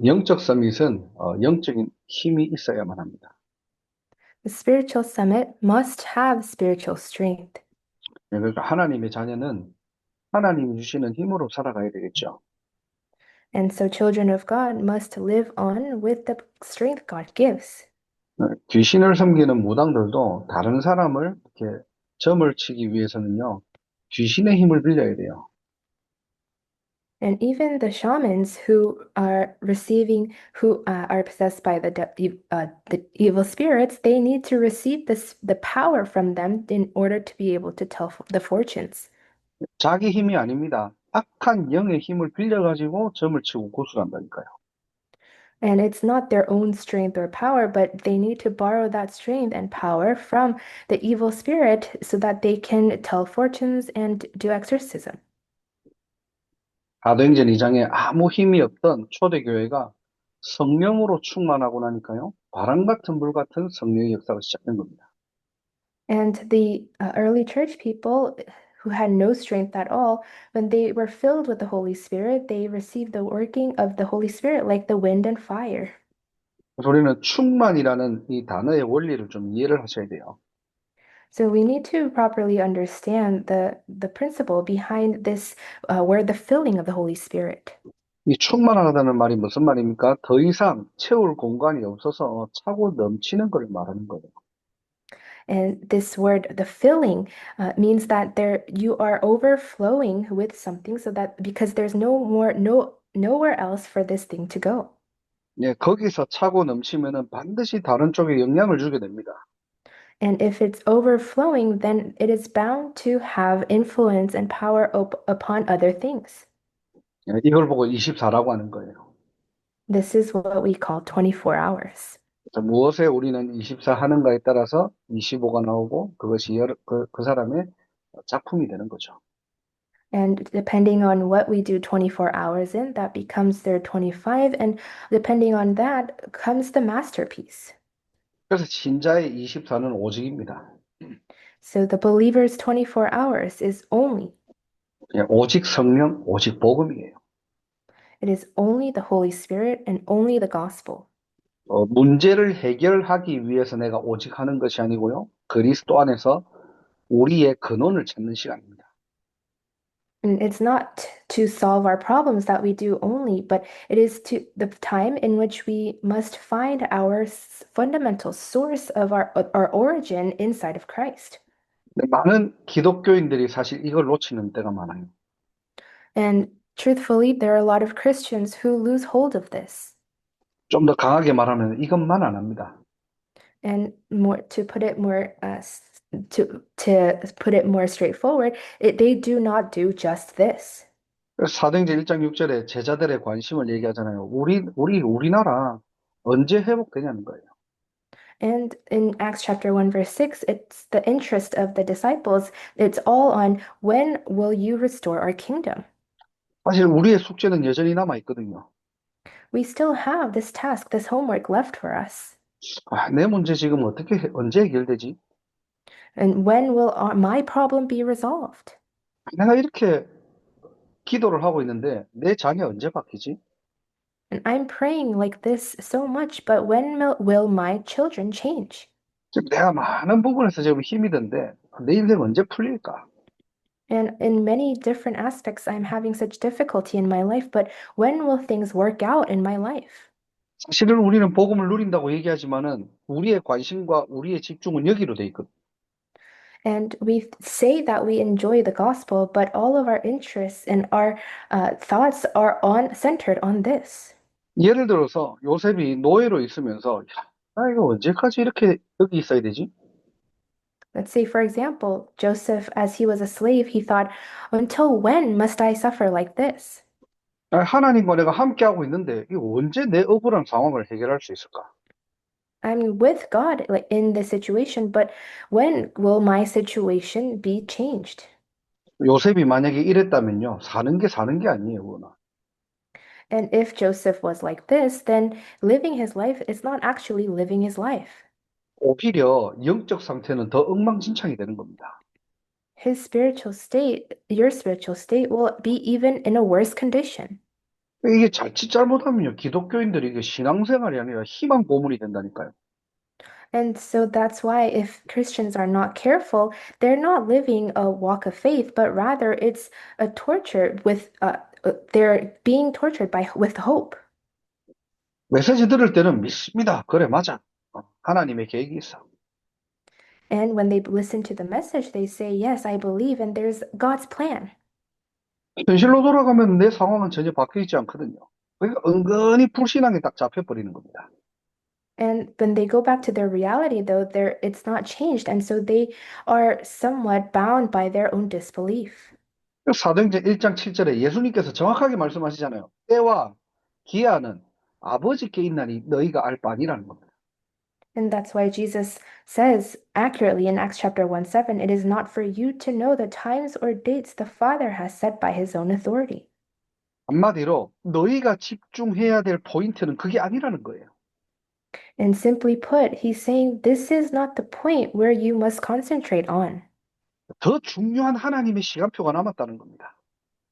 영적 서밋은 영적인 힘이 있어야만 합니다. The spiritual summit must have spiritual strength. 그러니까 하나님의 자녀는 하나님이 주시는 힘으로 살아가야 되겠죠. And so children of God must live on with the strength God gives. 귀신을 섬기는 무당들도 다른 사람을 이렇게 점을 치기 위해서는요, 귀신의 힘을 빌려야 돼요. And even the shamans who are are possessed by the evil spirits, they need to receive the power from them in order to be able to tell the fortunes. 자기 힘이 아닙니다. 악한 영의 힘을 빌려가지고 점을 치고 고술한다니까요. And it's not their own strength or power, but they need to borrow that strength and power from the evil spirit so that they can tell fortunes and do exorcism. 사도행전 2장에 아무 힘이 없던 초대교회가 성령으로 충만하고 나니까요, 바람 같은 불 같은 성령의 역사가 시작된 겁니다. And the early church people who had no strength at all, when they were filled with the Holy Spirit, they received the working of the Holy Spirit like the wind and fire. 그래서 우리는 충만이라는 이 단어의 원리를 좀 이해를 하셔야 돼요. So we need to properly understand the principle behind this word, the filling of the Holy Spirit. 이 충만하다는 말이 무슨 말입니까? 더 이상 채울 공간이 없어서 차고 넘치는 걸 말하는 거예요. And this word, the filling, means that there you are overflowing with something so that because there's nowhere else for this thing to go. 예, 거기서 차고 넘치면은 반드시 다른 쪽에 영향을 주게 됩니다. And if it's overflowing, then it is bound to have influence and power upon other things. 예, 이걸 보고 24라고 하는 거예요. This is what we call 24 hours. 그래서 무엇에 우리는 24 하는가에 따라서 25가 나오고 그것이 그 사람의 작품이 되는 거죠. And depending on what we do 24 hours in, that becomes their 25. And depending on that comes the masterpiece. 그래서 신자의 24는 오직입니다. So the believer's 24 hours is only, 그냥 오직 성령, 오직 복음이에요. it is only the Holy Spirit and only the gospel. 문제를 해결하기 위해서 내가 오직 하는 것이 아니고요. 그리스도 안에서 우리의 근원을 찾는 시간입니다. And it's not to solve our problems that we do only, but it is to the time in which we must find our fundamental source of our origin inside of Christ. 근데 많은 기독교인들이 사실 이걸 놓치는 때가 많아요. And truthfully, there are a lot of Christians who lose hold of this. 좀 더 강하게 말하면 이것만 안 합니다. And more to put it more to put it more straightforward, they do not do just this. 그래서 사도행전 1장 6절에 제자들의 관심을 얘기하잖아요. 우리나라 언제 회복되냐는 거예요. And in Acts chapter 1, verse 6, it's the interest of the disciples. It's all on when will you restore our kingdom? 사실 우리의 숙제는 여전히 남아 있거든요. We still have this task, this homework left for us. 내 문제 지금 언제 해결되지? And when will my problem be resolved? 내가 이렇게 기도를 하고 있는데 내 자녀 언제 바뀌지? And I'm praying like this so much, but when will my children change? 지금 내가 많은 부분에서 지금 힘이 든데 내 인생 언제 풀릴까? And in many different aspects, I'm having such difficulty in my life, but when will things work out in my life? 사실은 우리는 복음을 누린다고 얘기하지만은 우리의 관심과 우리의 집중은 여기로 돼 있거든. And we say that we enjoy the gospel, but all of our interests and our thoughts are on centered on this. 예를 들어서 요셉이 노예로 있으면서 야, 나 이거 언제까지 이렇게 여기 있어야 되지? Let's say, for example, Joseph, as he was a slave, he thought, until when must I suffer like this? 하나님과 내가 함께하고 있는데 이거 언제 내 억울한 상황을 해결할 수 있을까? I'm with God like in this situation, but when will my situation be changed? 요셉이 만약에 이랬다면요. 사는 게 아니에요, 그거는. And if Joseph was like this, then living his life is not actually living his life. 오히려 영적 상태는 더 엉망진창이 되는 겁니다. His spiritual state, your spiritual state, will be even in a worse condition. 이게 자칫 잘못하면요, 기독교인들이 이게 신앙생활이 아니라 희망 고문이 된다니까요. And so that's why if Christians are not careful, they're not living a walk of faith, but rather it's a torture they're being tortured by with hope. 메시지 들을 때는 믿습니다. 그래, 맞아. 하나님의 계획이 있어. And when they listen to the message, they say, "Yes, I believe, and there's God's plan." 현실로 돌아가면 내 상황은 전혀 바뀌어 있지 않거든요. 그러니까 은근히 불신앙에 딱 잡혀버리는 겁니다. And when they go back to their reality, though, it's not changed, and so they are somewhat bound by their own disbelief. 사도행전 1장 7절에 예수님께서 정확하게 말씀하시잖아요. 때와 기한은 아버지께 있나니 너희가 알 바 아니라는 겁니다. And that's why Jesus says accurately in Acts chapter 1:7, "It is not for you to know the times or dates the Father has set by his own authority." 한마디로 너희가 집중해야 될 포인트는 그게 아니라는 거예요. And simply put, he's saying this is not the point where you must concentrate on, 더 중요한 하나님의 시간표가 남았다는 겁니다.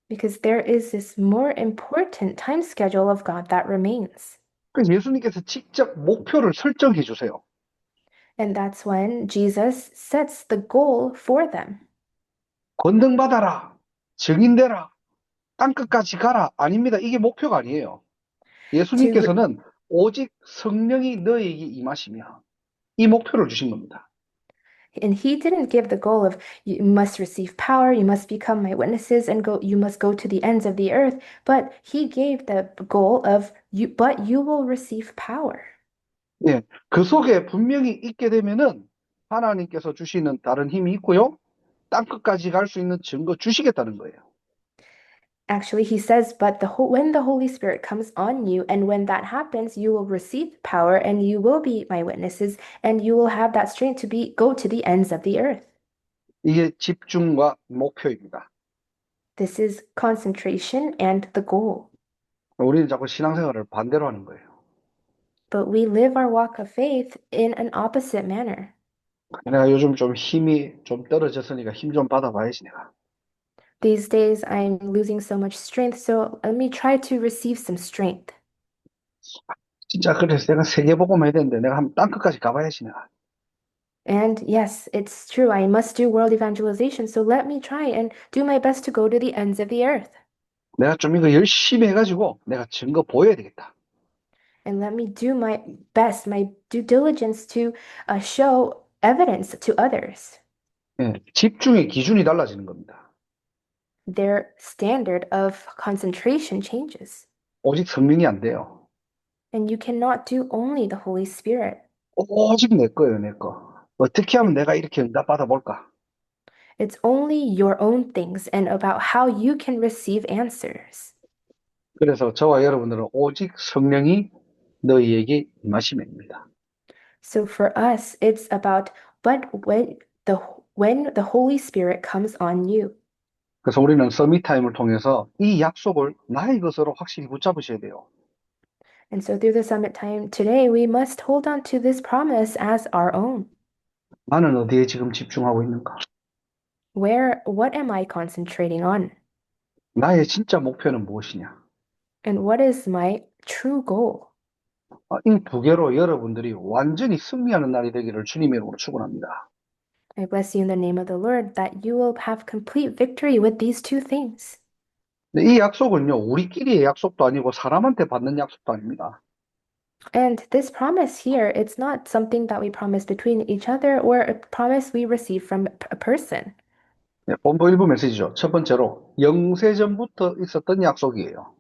because there is this more important time schedule of God that remains. 그래서 예수님께서 직접 목표를 설정해 주세요. And that's when Jesus sets the goal for them. 권능받아라, 증인되라, 땅끝까지 가라. 아닙니다. 이게 목표가 아니에요. To 예수님께서는 오직 성령이 너희에게 임하시며 이 목표를 주신 겁니다. And he didn't give the goal of you must receive power, you must become my witnesses, and you must go to the ends of the earth, but he gave the goal of but you will receive power. 예, 그 속에 분명히 있게 되면은 하나님께서 주시는 다른 힘이 있고요. 땅끝까지 갈 수 있는 증거 주시겠다는 거예요. Actually, he says, but when the Holy Spirit comes on you, and when that happens, you will receive power, and you will be my witnesses, and you will have that strength to go to the ends of the earth. 이게 집중과 목표입니다. This is concentration and the goal. 우리는 자꾸 신앙생활을 반대로 하는 거예요. But we live our walk of faith in an opposite manner. 내가 요즘 좀 힘이 좀 떨어졌으니까 힘 좀 받아봐야지 내가. These days, I'm losing so much strength, so let me try to receive some strength. 진짜 그래서 내가 세계복음 해야 되는데 내가 한번 땅끝까지 가봐야지 내가. And yes, it's true, I must do world evangelization, so let me try and do my best to go to the ends of the earth. 내가 좀 이거 열심히 해가지고 내가 증거 보여야 되겠다. And let me do my best, my due diligence to show evidence to others. 예, 집중의 기준이 달라지는 겁니다. Their standard of concentration changes. 오직 성령이 안 돼요. And you cannot do only the Holy Spirit. 오직 내 거예요, 내 거. 어떻게 하면 내가 이렇게 응답 받아볼까? It's only your own things and about how you can receive answers. 그래서 저와 여러분들은 오직 성령이 너희에게 임하심입니다. So for us, it's about but when the Holy Spirit comes on you. 그래서 우리는 서밋 타임을 통해서 이 약속을 나의 것으로 확실히 붙잡으셔야 돼요. And so through the summit time today, we must hold on to this promise as our own. 나는 어디에 지금 집중하고 있는가? What am I concentrating on? 나의 진짜 목표는 무엇이냐? And what is my true goal? 이 두 개로 여러분들이 완전히 승리하는 날이 되기를 주님의 이름으로 축원합니다. I bless you in the name of the Lord that you will have complete victory with these two things. 이 약속은요, 우리끼리의 약속도 아니고 사람한테 받는 약속도 아닙니다. And this promise here, it's not something that we promise between each other or a promise we receive from a person. 네, 본부 일부 메시지죠. 첫 번째로 영세전부터 있었던 약속이에요.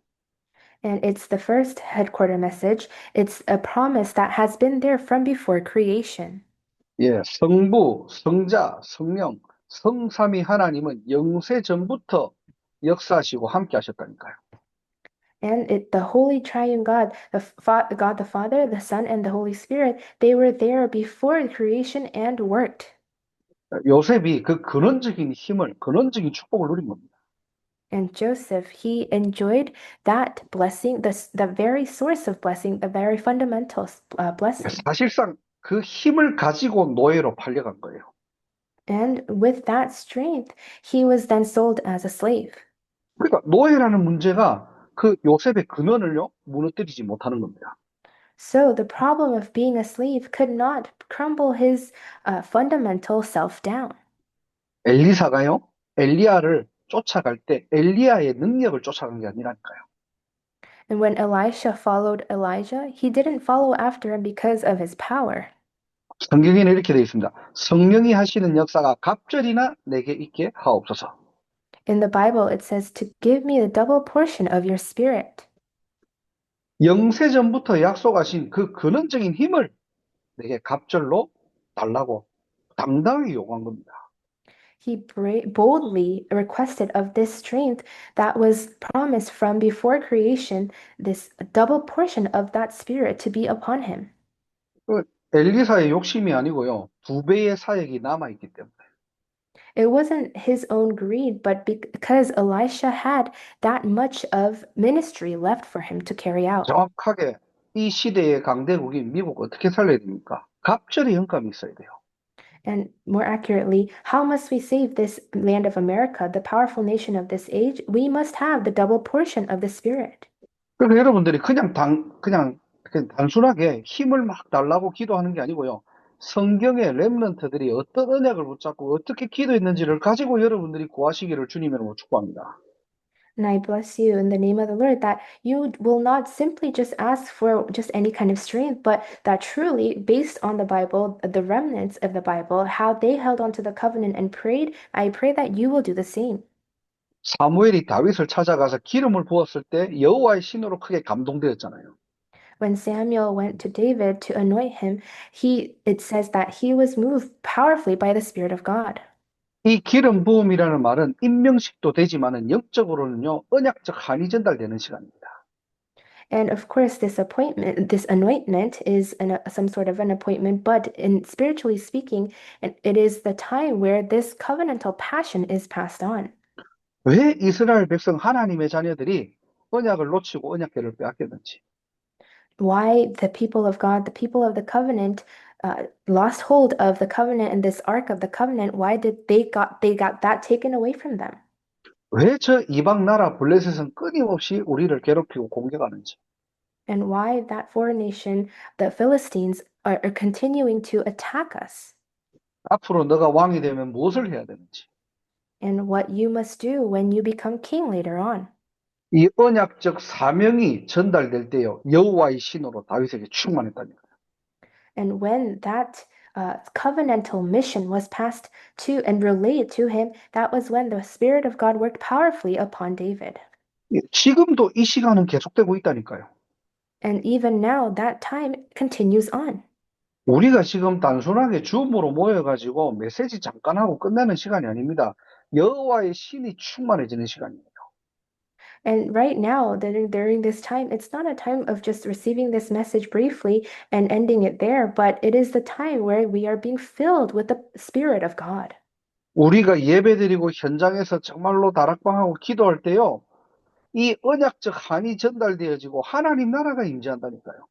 And it's the first headquarter message. It's a promise that has been there from before creation. 예, 성부, 성자, 성령, 성삼위 하나님은 영세전부터 역사하시고 함께 하셨다니까요. And the Holy Triune God, God the Father, the Son, and the Holy Spirit, they were there before creation and worked. 요셉이 그 근원적인 힘을, 근원적인 축복을 누린 겁니다. And Joseph, he enjoyed that blessing, the very source of blessing, the very fundamental blessing. 사실상 그 힘을 가지고 노예로 팔려간 거예요. And with that strength, he was then sold as a slave. 그러니까 노예라는 문제가 그 요셉의 근원을요, 무너뜨리지 못하는 겁니다. So the problem of being a slave could not crumble his fundamental self down. 엘리사가요, 엘리야를 쫓아갈 때 엘리야의 능력을 쫓아간 게 아니라니까요. And when Elisha followed Elijah, he didn't follow after him because of his power. 성경에는 이렇게 되어 있습니다. 성령이 하시는 역사가 갑절이나 내게 있게 하옵소서. In the Bible, it says to give me the double portion of your spirit. 영세전부터 약속하신 그 근원적인 힘을 내게 갑절로 달라고 당당하게 요구한 겁니다. He boldly requested of this strength that was promised from before creation, this double portion of that spirit to be upon him. 그 엘리사의 욕심이 아니고요. 2배의 사역이 남아있기 때문에. It wasn't his own greed, but because Elisha had that much of ministry left for him to carry out. 정확하게 이 시대의 강대국인 미국 어떻게 살려야 됩니까? 갑절의 영감이 있어야 돼요. And more accurately, how must we save this land of America, the powerful nation of this age? We must have the double portion of the Spirit. 그러니까 여러분들이 그냥 단순하게 힘을 막 달라고 기도하는 게 아니고요. 성경의 렘넌트들이 어떤 언약을 붙잡고 어떻게 기도했는지를 가지고 여러분들이 구하시기를 주님으로 축복합니다. And I bless you in the name of the Lord that you will not simply just ask for just any kind of strength, but that truly, based on the Bible, the remnants of the Bible, how they held on to the covenant and prayed, I pray that you will do the same. 사무엘이 다윗을 찾아가서 기름을 부었을 때 여호와의 신으로 크게 감동되었잖아요. When Samuel went to David to anoint him, it says that he was moved powerfully by the Spirit of God. 이 기름 부음이라는 말은 임명식도 되지만은 영적으로는요, 언약적 한이 전달되는 시간입니다. And of course, this anointment is some sort of an appointment, but in spiritually speaking, it is the time where this covenantal passion is passed on. 왜 이스라엘 백성 하나님의 자녀들이 언약을 놓치고 언약궤를 빼앗겼는지. Why the people of God, the people of the covenant, lost hold of the covenant and this ark of the covenant? Why did they got that taken away from them? 왜 저 이방 나라 블레셋은 끊임없이 우리를 괴롭히고 공격하는지. And why that foreign nation, the Philistines, are continuing to attack us? 앞으로 너가 왕이 되면 무엇을 해야 되는지. And what you must do when you become king later on. 이 언약적 사명이 전달될 때요, 여호와의 신으로 다윗에게 충만했다니까요. And when that covenantal mission was passed to and relayed to him, that was when the Spirit of God worked powerfully upon David. 지금도 이 시간은 계속되고 있다니까요. And even now, that time continues on. 우리가 지금 단순하게 줌으로 모여가지고 메시지 잠깐 하고 끝내는 시간이 아닙니다. 여호와의 신이 충만해지는 시간입니다. And right now, during this time, it's not a time of just receiving this message briefly and ending it there, but it is the time where we are being filled with the Spirit of God. 우리가 예배드리고 현장에서 정말로 다락방하고 기도할 때요, 이 언약적 한이 전달되어지고 하나님 나라가 임재한다니까요.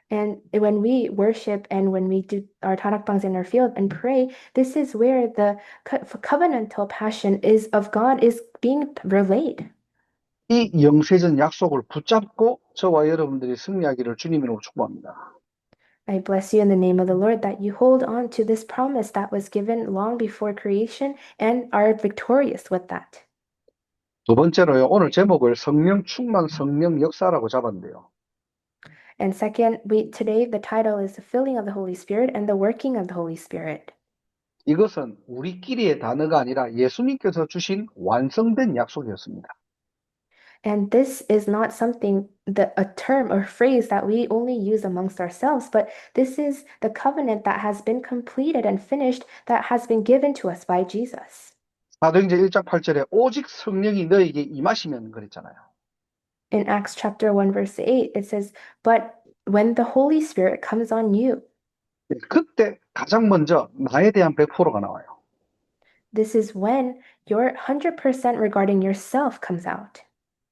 And when we worship and when we do our tarakbangs in our field and pray, this is where the covenantal passion is of God is being relayed. 이 영세전 약속을 붙잡고 저와 여러분들이 승리하기를 주님으로 축복합니다. I bless you in the name of the Lord that you hold on to this promise that was given long before creation and are victorious with that. 두 번째로요, 오늘 제목을 성령 충만, 성령 역사라고 잡았는데요. And second, today the title is the filling of the Holy Spirit and the working of the Holy Spirit. 이것은 우리끼리의 단어가 아니라 예수님께서 주신 완성된 약속이었습니다. And this is not a term or phrase that we only use amongst ourselves, but this is the covenant that has been completed and finished that has been given to us by Jesus. 사도행전 1장 8절에 오직 성령이 너에게 임하시면 그랬잖아요. In Acts chapter 1 verse 8, it says, "But when the Holy Spirit comes on you," 그때 가장 먼저 나에 대한 100%가 나와요. this is when your 100% regarding yourself comes out.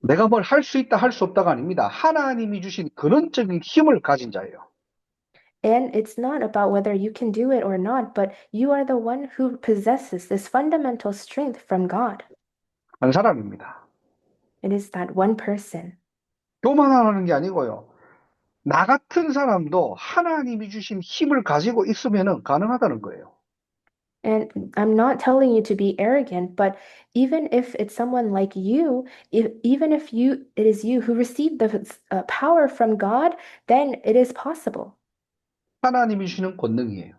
내가 뭘 할 수 있다, 할 수 없다가 아닙니다. 하나님이 주신 근원적인 힘을 가진 자예요. And it's not about whether you can do it or not, but you are the one who possesses this fundamental strength from God. 한 사람입니다. It is that one person. 교만하는 게 아니고요. 나 같은 사람도 하나님이 주신 힘을 가지고 있으면은 가능하다는 거예요. And I'm not telling you to be arrogant, but even if it's someone like you, even if it is you who received the power from God, then it is possible. 하나님이 주시는 권능이에요.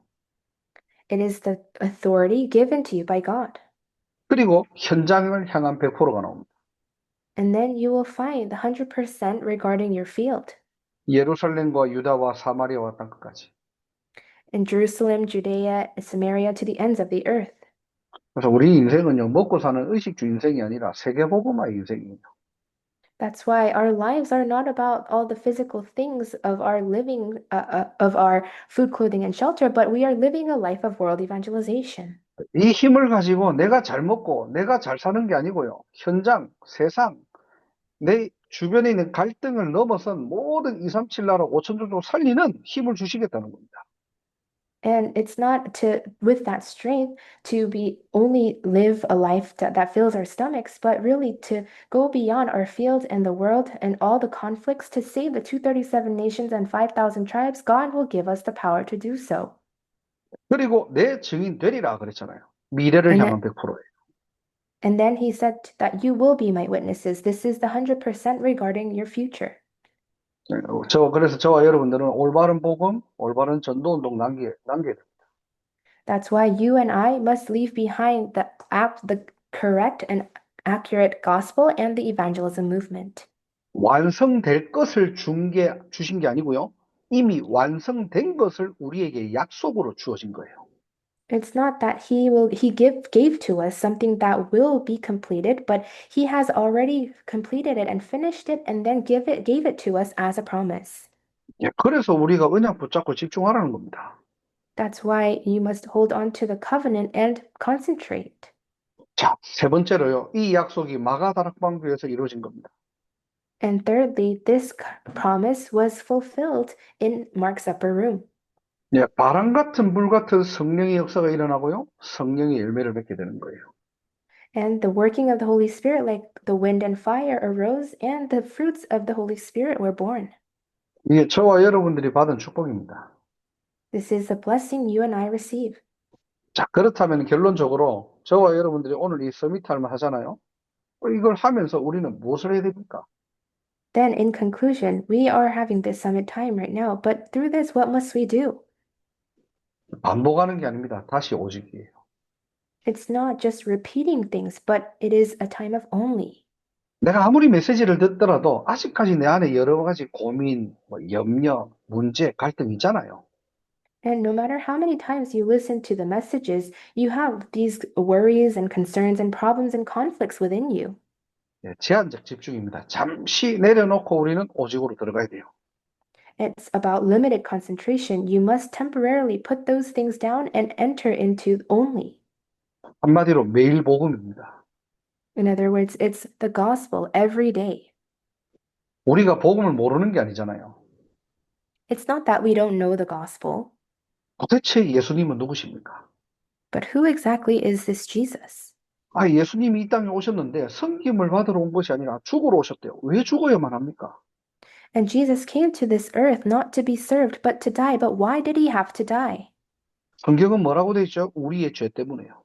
It is the authority given to you by God. 그리고 현장을 향한 100%가 나옵니다. And then you will find 100% regarding your field. 예루살렘과 유다와 사마리아와 땅끝까지. In Jerusalem, Judea, Samaria, to the ends of the earth. 그래서 우리 인생은요, 먹고 사는 의식주 인생이 아니라 세계복음화의 인생이에요. That's why our lives are not about all the physical things of our living, of our food, clothing, and shelter, but we are living a life of world evangelization. 이 힘을 가지고 내가 잘 먹고 내가 잘 사는 게 아니고요. 현장, 세상, 내 주변에 있는 갈등을 넘어선 모든 237 나라 5천 종족 살리는 힘을 주시겠다는 겁니다. And it's not to, with that strength, to be only live a life that fills our stomachs, but really to go beyond our field and the world and all the conflicts to save the 237 nations and 5,000 tribes. God will give us the power to do so. 그리고 내 증인 되리라 그랬잖아요. 미래를 And 향한 then, 100%예요. and then he said that you will be my witnesses. This is the 100% regarding your future. 그래서 저와 여러분들은 올바른 복음, 올바른 전도 운동 남겨야 돼요. That's why you and I must leave behind the correct and accurate gospel and the evangelism movement. 완성될 것을 주신 게 아니고요. 이미 완성된 것을 우리에게 약속으로 주어진 거예요. It's not that he gave to us something that will be completed, but he has already completed it and finished it and then gave it to us as a promise. 예, 그래서 우리가 언약 붙잡고 집중하라는 겁니다. That's why you must hold on to the covenant and concentrate. 자, 세 번째로요. 이 약속이 마가다락방교에서 이루어진 겁니다. And thirdly, this promise was fulfilled in Mark's upper room. 예, 바람 같은 물 같은 성령의 역사가 일어나고요. 성령의 열매를 맺게 되는 거예요. And the working of the Holy Spirit, like the wind and fire, arose, and the fruits of the Holy Spirit were born. 이게 저와 여러분들이 받은 축복입니다. This is a blessing you and I receive. 자, 그렇다면 결론적으로 저와 여러분들이 오늘 이 서밋타임을 하잖아요. 이걸 하면서 우리는 무엇을 해야 됩니까? Then, in conclusion, we are having this summit time right now, but through this, what must we do? 반복하는 게 아닙니다. 다시 오직이에요. It's not just repeating things, but it is a time of only. 내가 아무리 메시지를 듣더라도 아직까지 내 안에 여러 가지 고민, 염려, 문제, 갈등이 있잖아요. And no matter how many times you listen to the messages, you have these worries and concerns and problems and conflicts within you. 예, 제한적 집중입니다. 잠시 내려놓고 우리는 오직으로 들어가야 돼요. It's about limited concentration. You must temporarily put those things down and enter into only. 한마디로 매일 복음입니다. In other words, it's the gospel every day. 우리가 복음을 모르는 게 아니잖아요. It's not that we don't know the gospel, 도대체 예수님은 누구십니까? but who exactly is this Jesus? 아, 예수님이 이 땅에 오셨는데 섬김을 받으러 온 것이 아니라 죽으러 오셨대요. 왜 죽어야만 합니까? And Jesus came to this earth not to be served, but to die. But why did he have to die? 성경은 뭐라고 되어 있죠? 우리의 죄 때문에요.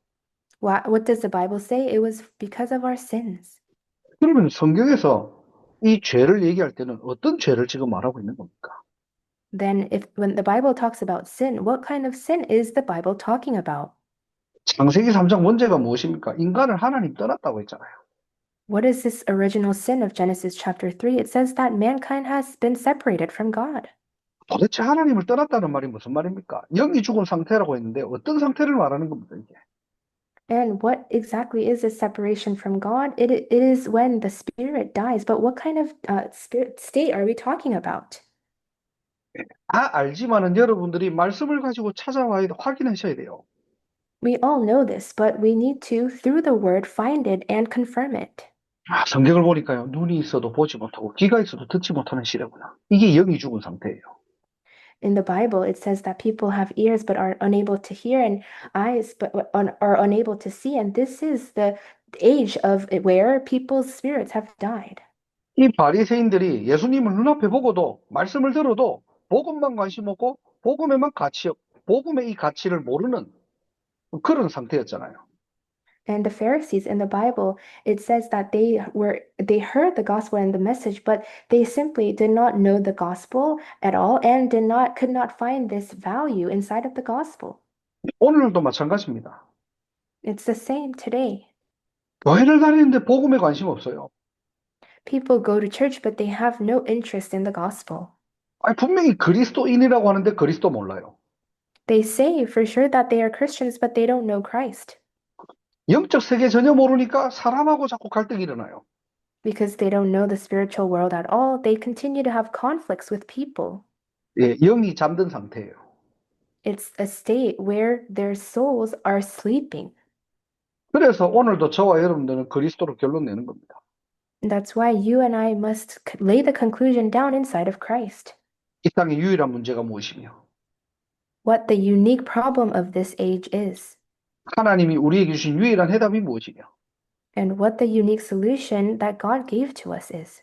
What does the Bible say? It was because of our sins. 그러면 성경에서 이 죄를 얘기할 때는 어떤 죄를 지금 말하고 있는 겁니까? Then, when the Bible talks about sin, what kind of sin is the Bible talking about? 창세기 3장 원죄가 무엇입니까? 인간을 하나님 떠났다고 했잖아요. What is this original sin of Genesis chapter 3? It says that mankind has been separated from God. 도대체 하나님을 떠났다는 말이 무슨 말입니까? 영이 죽은 상태라고 했는데 어떤 상태를 말하는 겁니까, 이게? And what exactly is this separation from God? It is when the spirit dies. But what kind of spirit state are we talking about? 다 알지만은 여러분들이 말씀을 가지고 찾아와야 확인하셔야 돼요. We all know this, but we need to, through the word, find it and confirm it. 아, 성경을 보니까요. 눈이 있어도 보지 못하고 귀가 있어도 듣지 못하는 시대구나. 이게 영이 죽은 상태예요. In the Bible, it says that people have ears but are unable to hear, and eyes but are unable to see. And this is age of where people's spirits have died. 이 바리새인들이 예수님을 눈앞에 보고도 말씀을 들어도 복음만 관심 없고 복음의 이 가치를 모르는 그런 상태였잖아요. And the Pharisees in the Bible, it says that they heard the gospel and the message, but they simply did not know the gospel at all and could not find this value inside of the gospel. 오늘도 마찬가지입니다. It's the same today. 교회를 다니는데 복음에 관심 없어요. People go to church, but they have no interest in the gospel. 아니, 분명히 그리스도인이라고 하는데 그리스도 몰라요. They say for sure that they are Christians, but they don't know Christ. 영적 세계 전혀 모르니까 사람하고 자꾸 갈등이 일어나요. Because they don't know the spiritual world at all, they continue to have conflicts with people. 예, 영이 잠든 상태예요. It's a state where their souls are sleeping. 그래서 오늘도 저와 여러분들은 그리스도로 결론 내는 겁니다. And that's why you and I must lay the conclusion down inside of Christ. 이 땅의 유일한 문제가 무엇이며 What the unique problem of this age is, 하나님이 우리에게 주신 유일한 해답이 무엇이며 and what the unique solution that God gave to us is.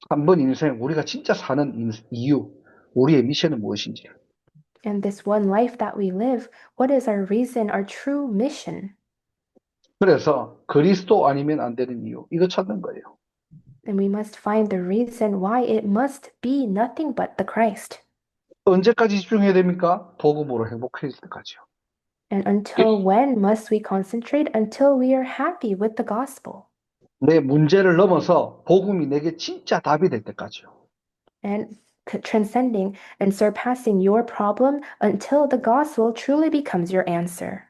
한 번 인생 우리가 진짜 사는 이유, 우리의 미션은 무엇인지 And this one life that we live, what is our reason, our true mission? 그래서 그리스도 아니면 안 되는 이유, 이거 찾는 거예요. And we must find the reason why it must be nothing but the Christ. 언제까지 집중해야 됩니까? 복음으로 행복해질 때까지요. And until when must we concentrate? Until we are happy with the gospel. 내 문제를 넘어서 복음이 내게 진짜 답이 될 때까지요. And transcending and surpassing your problem until the gospel truly becomes your answer.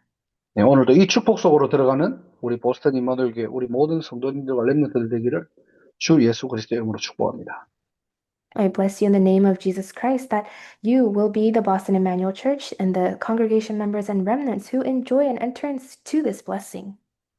네, 오늘도 이 축복 속으로 들어가는 우리 보스턴 임마누엘교회 우리 모든 성도님들과 렘넌트들 되기를 주 예수 그리스도의 이름으로 축복합니다. I bless you in the name of Jesus Christ that you will be the Boston Emmanuel Church and the congregation members and remnants who enjoy and enter into this blessing.